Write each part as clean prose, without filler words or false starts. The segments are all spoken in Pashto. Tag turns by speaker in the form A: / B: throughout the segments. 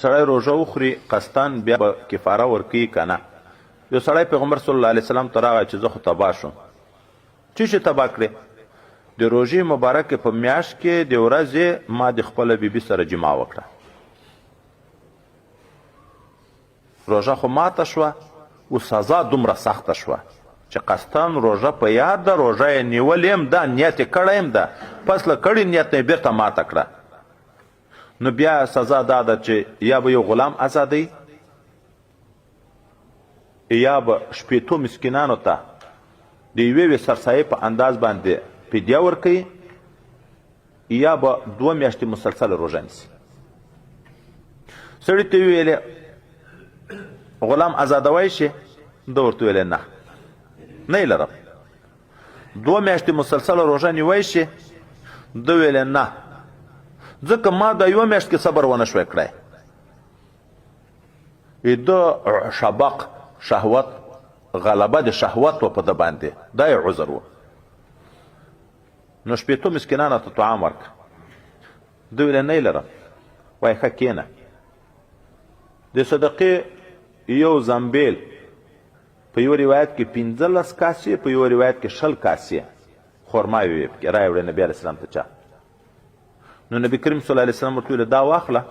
A: سړی روژه وخوري قصدن بیا به کفاره ورکوي که نه. یو سړی پیغمبر صلی الله علیه وسلم ته راغی چې زه خو تباه شم. څه تباه کړې؟ د روژې مبارکې په میاشت کې د ورځې ما د خپله بیبي سره جما وکړه. روژه خو ماته شوه، او سزا دومره سخته شوه چې قصدن روژه په یاد ده، روژه یې نیولې یم ده، نیت یې کړی یم ده، پس له کړي نیت نه یې بېرته ماته کړه. نو بیا سزا دا ده چې یا به یو غلام ازادوي، یا به شپېتو مسکینانو ته د یوې سرسایې په انداز باندې فدیه ورکوي، یا به 2 میاشتې مسلسله روژه نیسي. سړي ته ویلې غلام ازادوی شي؟ ده ورته ویلې نه یې لرم. 2 میاشتې مسلسله روژه نیوی شي؟ ده ویلې نه، ځکه ما د 1 میاشت کې صبر ونه شوی کړی. ده شبق شهوت غلبه د شهوت و په ده باندې، دا یې عذر و. نو 8 مسکینانو ته طعام ورکړه. ده ویلې نه یې لرم. وایي ښه کښېنه. د صدقې یو زنبیل په یو روایت کې 15 کاسې، په یو روایت کې 20 کاسې خرما وې پکې رایې وړې نبي علیه السلام ته چا. نو نبی کریم صلی الله علیه وسلم ورته ویل دا واخله،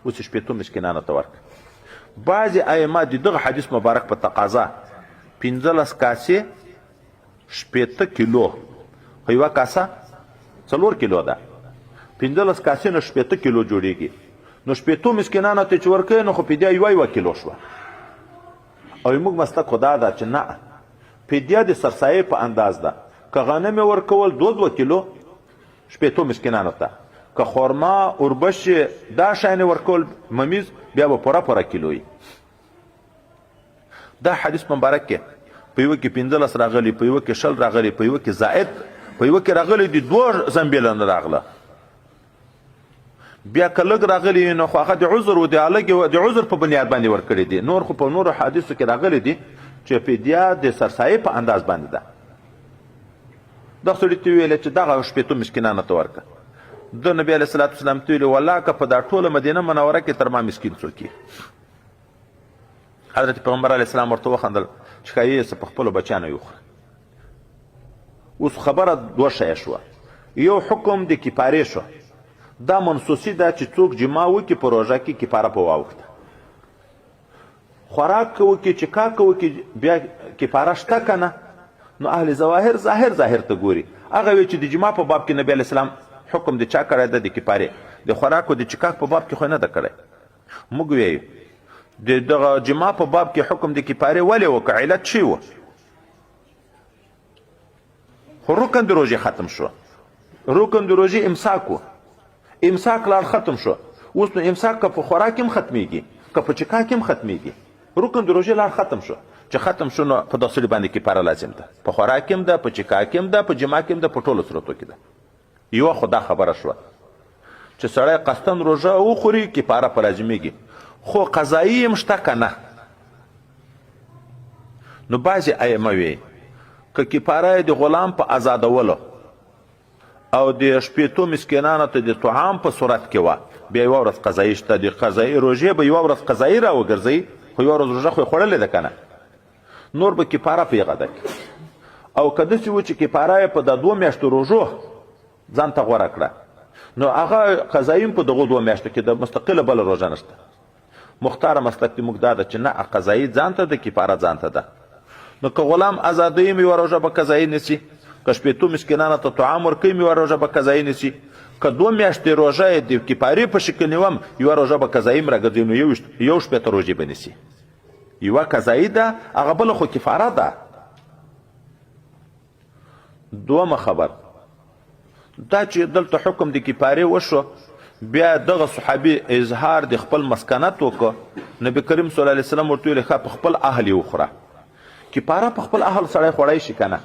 A: اوس یې 8 مسکینانو ته ورکړه. بعضې ائمه د دغه حدیث مبارک په تقاضا 15 کاسې 8 کیلو، خو یوه کاسه 4 کیلو ده، 15 کاسې نه 8 کیلو جوړېږي. نو 8 مسکینانو ته چې ورکوې نو خو فدیه یوه کیلو شوه. او موږ مسلک خو دا ده چې نه، فدیه د سرسایې په انداز ده. که غنم یې ورکول 2 کیلو 8 مسکینانو ته، که خورما اوربشې دا شیان ورکول ممیز بیا به پوره کیلو وي. دا حدیث مبارک کې په یوه کې 15 راغلي، په یوه کې 20 راغلي، په یوه کې زائد، په یوه کې راغلي د 2 زنبیلونه راغله. بیا که لږ راغلي نو خو هغه د عذر و د عذر په بنیاد باندې ورکړي دي. نور خو په نورو حدیثو کې راغلي دي چې فدیه د سرسایې په انداز باندې ده. دغه سړي ته ویلې چې دغه 8 مسکینانو ته ورکړه. د نبي علیه الصلاة والسلام ته ویلې والله که په دا ټوله مدینه منوره کې تر ما مسکین څوک یې. حضرت پیغمبر علیه السلام ورته وخندل چې ښایي یې په خپلو بچیانو یوخوره. اوس خبره 2 شیه شوه. یو حکم د کفارې شو، دا منسوسي ده چې څوک جما وکړي په روژه کې کفاره په واوښته. خوراک وکړي، چکاک وکړي، بیا کفاره شته که نه؟ نو اهل ظاهر ظاهر ته ګوري. هغه وی چې د جما په باب کې نبي علیه السلام حکم د چا کړی ده؟ د کفارې. د خوراک او د چکاک په باب کې خو نه ده کړی. موږ ویو د دغه جما په باب کې حکم د کفارې ولې وکړه؟ علت شی و؟ خو رکن د روژې ختم شو. رکن د روژې امساک و، امساک لاړ ختم شو. اوس نو امساک که په خوراک هم ختمیږي، که په چکاک هم ختمیږي. رکن د روژې لاړ ختم شو. چې ختم شو نو په دغه سړي باندې کفاره لازم ده. په خوراک هم ده، په چکاک هم ده، په جما کې هم ده، په ټولو صورتو کې ده. یوه خو دا خبره شوه چې سړی قصدن روژه وخوري کفاره په لازمیږي. خو قضایي هم شته که نه؟ نو بعضې ائمه وی که کفاره د غلام په آزادولو او د 8 مسکینانو ته د طعام په صورت کې وه، بیا 1 ورځ قضایي شته. د قضایي روژې به 1 ورځ قضایي راوګرځوي، خو 1 ورځ روژه خو یې خوړلې ده که نه؟ نور به کفاره په یغه ده. او که داسې و چې کفاره یې په د 2 میاشتو روژو ځان ته غوره کړه، نو هغه قضایي په دغو 2 میاشتو کې د مستقله بله روژه نشته. مختاره مسلک د موږ دا ده چې نه، قضایي ځان ته ده، کفاره ځان ته ده. نو که غلام ازادوي یوه روژه به قضایي نیسي، که 8 مسکینانو ته طعام ورکوي یوه روژه به قضایي نیسي، که 2 میاشتې روژه یې د کفارې په شکل نیوم یوه روژه به قضایي م راګرځوي، نو 18 روژې به نیسي. یوه قضایي ده، هغه بله خو کفاره ده. دومه خبر دا چې دلته حکم د کفارې وشو، بیا دغه صحابي اظهار د خپل مسکنت وکړه. نبی کریم صلی الله علیه وسلم ورته ویل ښه په خپل اهل یې وخوره. کفاره په خپل اهل سړی خوړی شي که نه؟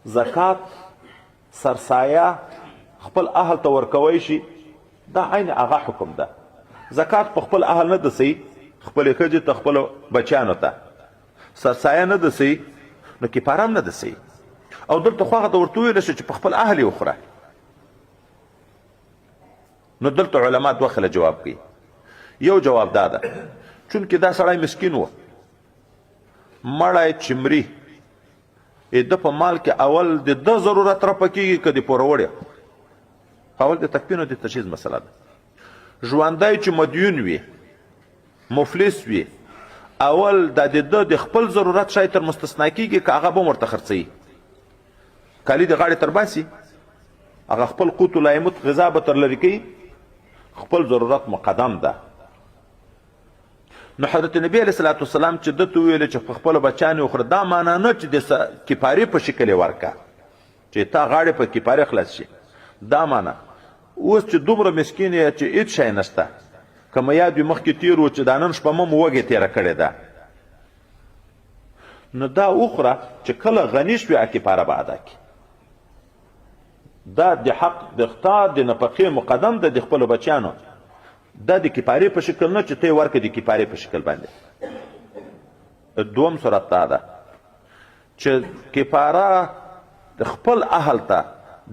A: زکات سرسایه خپل اهل ته ورکوی شي، دا عین هغه حکم ده. زکات په خپل اهل نه دسي، خپلې ښځې ته، خپلو بچیانو ته. سرسایه نه دسي، نو کفاره هم نه دسي. او دلته خو هغه ته ورته ویلی شي چې په خپل اهل یې وخوره. نو دلته علما 2 خله جواب کوي. یو جواب دا ده چونکې دا سړی مسکین و مړی چې مري د په مال کې اول د ده ضرورت رفع کېږي که د پوروړی اول د تکفین او د تجهیز مسله ده ژوندی چې مدیون وي مفلس وي اول دا د ده د خپل ضرورت شاید تر مستثنا کېږي که هغه به هم ورته خرڅوي کالي د غاړې تر باسي هغه خپل قوت لا یموت غذا به تر لرې کوي خپل ضرورت مقدم ده نو حضرت نبی علیه الصلاة والسلام چې ده ته وویل چې په خپلو بچیانې وخوره دا معنا نه چې د کفارې په شکل یې ورکه چې تا غاړې په کفارې خلاص شي دا معنا اوس چې دومره مسکین یې چې هېڅ شی نشته که مې یاد وي مخکې تېر و چې دا نن شپه مم وږې تېره کړې ده نو دا وخوره چې کله غني شوې کفاره به ادا کړي دا د حق د تا د نفقې مقدم ده د خپلو بچیانو دا د کفارې په شکل نه چې ته یې ورکړې د کفارې په شکل باندې دوم صورت دا ده چې کفاره د خپل اهل ته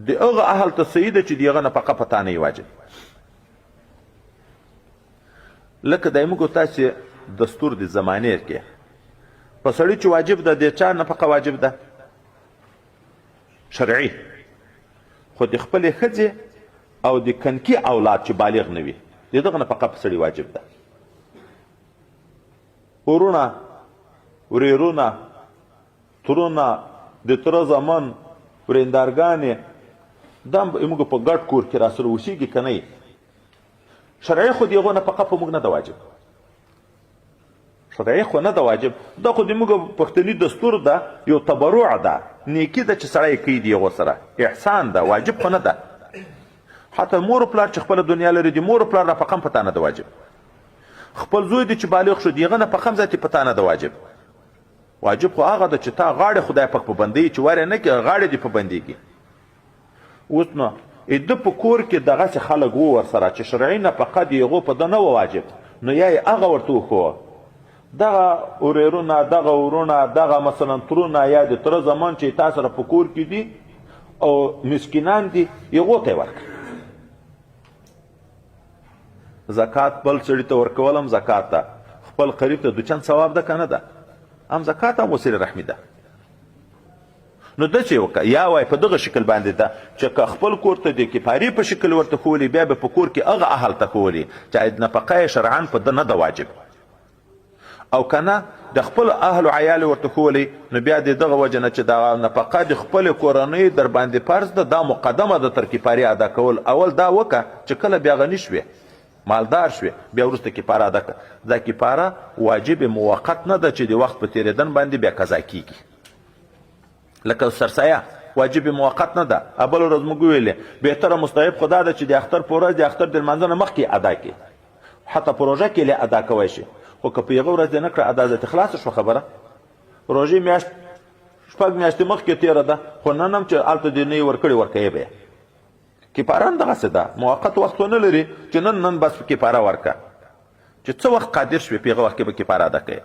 A: د هغه اهل ته صحیح ده چې د هغه نفقه په تا نه یې واجب لکه دی موږ تاسې دستور د زمانې کې په سړي چې واجب ده د چا نفقه واجب ده شرعي خو د خپلې ښځې او د کنکي اولاد چې بالغ نه وي د دغه نفقه په سړي واجب ده ورونه ورېرونه ترونه د تره زامن ورېندارګانې دا موږ په ګډ کور کې راسره اوسېږي که نه شرعي خو د هغو نفقه په موږ نه ده واجب شرعي خو نه ده واجب دا خو د موږ پښتني دستور ده یو تبرع ده نیکي ده چې سړی کوي د هغو سره احسان ده واجب خو نه ده حتی مور و پلار چې خپله دنیا لري د مور و پلار نفقه هم په تا نه ده واجب خپل زوی دی چې بالغ شو د هغه نفقه هم ذاتي په تا نه ده واجب واجب خو هغه ده چې تا غاړې خدای پاک په بندوي چې وارې نه کړي غاړې دې په بندېږي اوس نو ده په کور کې دغسې خلک و ورسره چې شرعي نفقه د هغو په ده نه وه واجب نو یا یې هغه ورته وښوه دغه ورېرونه دغه ورونه دغه مثلا ترونه یا د تره زمان چې تا سره په کور کې دي او مسکینان دي هغو ته یې ورکړه زکات بل سړي ته ورکول هم زکات ده خپل قریب ته دوچند ثواب ده که نه ده هم زکات هم وسیله رحمي ده نو داسې وکړه یا وای په دغه شکل باندې ده چې که خپل کور ته د کفارې په شکل ورته ښولي بیا به په کور کې هغه اهل ته ښولي چې نفقه یې شرعاً په ده نه ده واجب او که نه د خپلو اهلو عیالو ورته ښولي نو بیا د دغه وجه نه چې دا نفقه د خپلې کورنۍ در باندې فرض ده دا مقدمه ده تر کفارې ادا کول اول دا وکړه چې کله بیا غني شوې مالدار شوې بیا وروسته کفاره ادا کړه دا کفاره واجب موقت نه ده چې د وخت په تېرېدن باندې بیا قضا کیږي لکه سرسایه واجب موقت نه ده بله ورځ موږ وویلې بهتره مستحب خو دا ده چې د اختر په ورځ د اختر د لمانځه نه مخکې ادا کړي حتی په روژه کې ادا کوی شي خو که په هغه ورځ دې نه کړه ادا ذاتي خلاصه شوه خبره روژې میاشت شپږ میاشتې مخکې تېره ده خو نن هم چې هلته دې نه یې ورکړې ورکوې به یې کفاره هم دغسې ده موقت وخت ونه لري چې نن بس کفاره ورکړه چې څه وخت قادر شوې په هغه وخت کې به کفاره ادا کوې